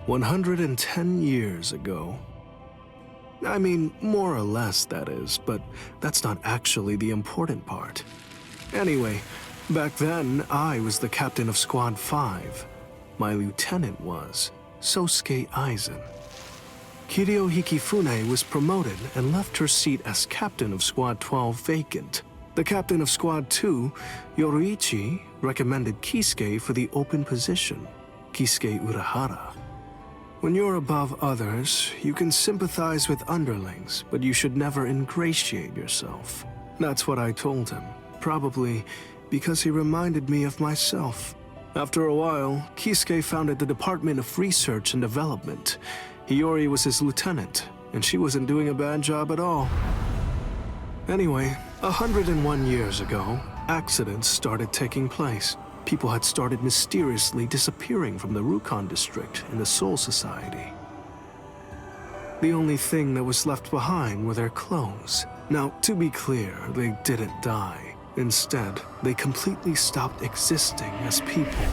110 years ago. I mean, more or less, that is, but that's not actually the important part. Anyway, back then, I was the captain of Squad 5. My lieutenant was Sosuke Aizen. Kiryo Hikifune was promoted and left her seat as captain of Squad 12 vacant. The captain of Squad 2, Yoruichi, recommended Kisuke for the open position, Kisuke Urahara. When you're above others, you can sympathize with underlings, but you should never ingratiate yourself. That's what I told him, probably because he reminded me of myself. After a while, Kisuke founded the Department of Research and Development. Hiyori was his lieutenant, and she wasn't doing a bad job at all. Anyway, 101 years ago, accidents started taking place. People had started mysteriously disappearing from the Rukon district in the Soul Society. The only thing that was left behind were their clothes. Now, to be clear, they didn't die. Instead, they completely stopped existing as people.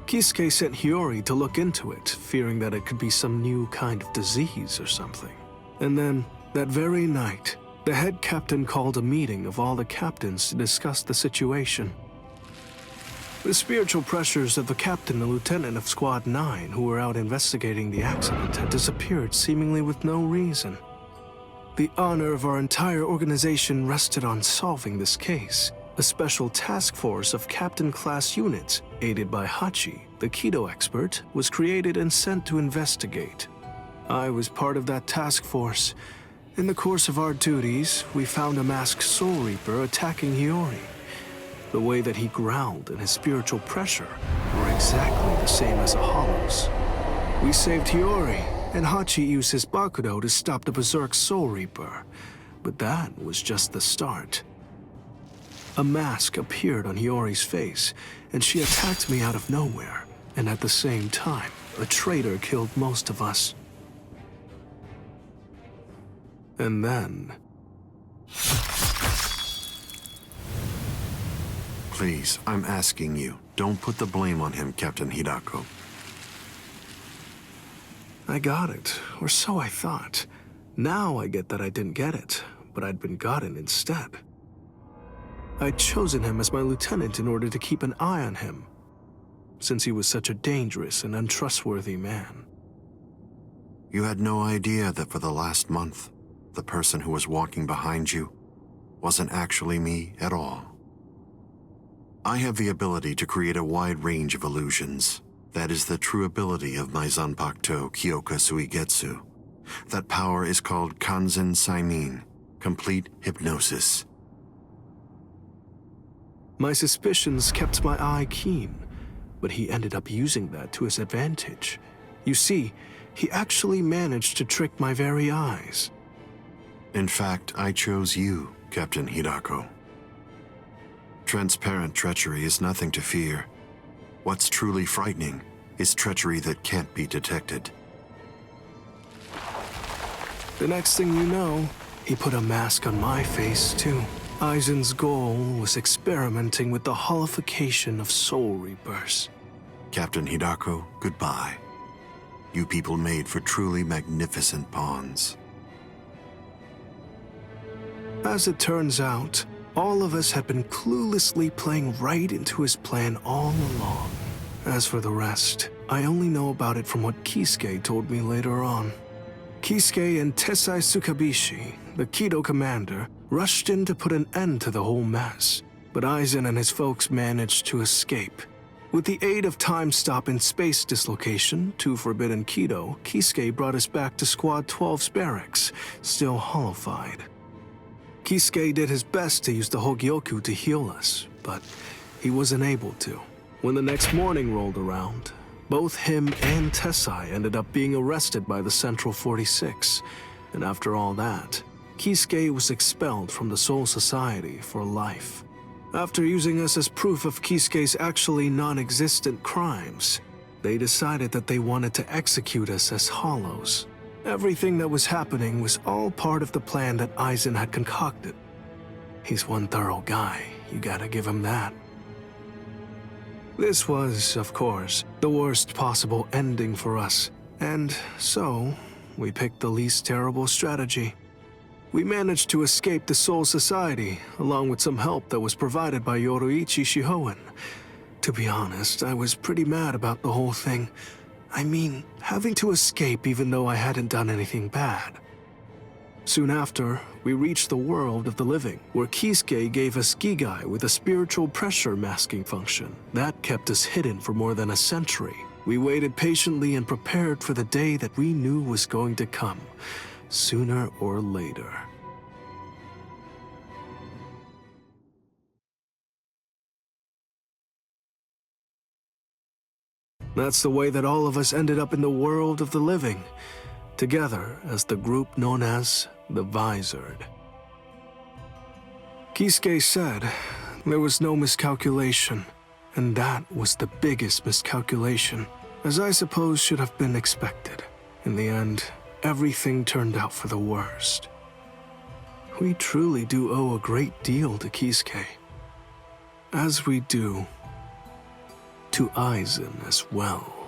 Kisuke sent Hiyori to look into it, fearing that it could be some new kind of disease or something. And then, that very night, the head captain called a meeting of all the captains to discuss the situation. The spiritual pressures of the captain and lieutenant of Squad 9 who were out investigating the accident had disappeared seemingly with no reason. The honor of our entire organization rested on solving this case. A special task force of captain-class units, aided by Hachi, the Kido expert, was created and sent to investigate. I was part of that task force. In the course of our duties, we found a masked Soul Reaper attacking Hiyori. The way that he growled and his spiritual pressure were exactly the same as a hollow's. We saved Hiyori, and Hachi used his Bakudo to stop the Berserk Soul Reaper. But that was just the start. A mask appeared on Hiyori's face, and she attacked me out of nowhere. And at the same time, a traitor killed most of us. And then... Please, I'm asking you, don't put the blame on him, Captain Hidako. I got it, or so I thought. Now I get that I didn't get it, but I'd been gotten instead. I'd chosen him as my lieutenant in order to keep an eye on him, since he was such a dangerous and untrustworthy man. You had no idea that for the last month, the person who was walking behind you wasn't actually me at all. I have the ability to create a wide range of illusions. That is the true ability of my Zanpakuto Kyoka Suigetsu. That power is called Kanzen Saimin, complete hypnosis. My suspicions kept my eye keen, but he ended up using that to his advantage. You see, he actually managed to trick my very eyes. In fact, I chose you, Captain Hidako. Transparent treachery is nothing to fear. What's truly frightening is treachery that can't be detected. The next thing you know, he put a mask on my face too. Aizen's goal was experimenting with the holification of Soul Reapers. Captain Hidako, goodbye. You people made for truly magnificent pawns. As it turns out, all of us had been cluelessly playing right into his plan all along. As for the rest, I only know about it from what Kisuke told me later on. Kisuke and Tessai Tsukabishi, the Kido commander, rushed in to put an end to the whole mess, but Aizen and his folks managed to escape. With the aid of time stop and space dislocation to Forbidden Kido, Kisuke brought us back to Squad 12's barracks, still hollowified. Kisuke did his best to use the Hogyoku to heal us, but he wasn't able to. When the next morning rolled around, both him and Tessai ended up being arrested by the Central 46, and after all that, Kisuke was expelled from the Soul Society for life. After using us as proof of Kisuke's actually non-existent crimes, they decided that they wanted to execute us as hollows. Everything that was happening was all part of the plan that Aizen had concocted. He's one thorough guy, you gotta give him that. This was, of course, the worst possible ending for us, and so we picked the least terrible strategy. We managed to escape the Soul Society, along with some help that was provided by Yoruichi Shihoen. To be honest, I was pretty mad about the whole thing. I mean, having to escape even though I hadn't done anything bad. Soon after, we reached the world of the living, where Kisuke gave us Gigai with a spiritual pressure masking function. That kept us hidden for more than a century. We waited patiently and prepared for the day that we knew was going to come, sooner or later. That's the way that all of us ended up in the world of the living, together as the group known as the Visored. Kisuke said there was no miscalculation, and that was the biggest miscalculation, as I suppose should have been expected. In the end, everything turned out for the worst. We truly do owe a great deal to Kisuke, as we do to Aizen as well.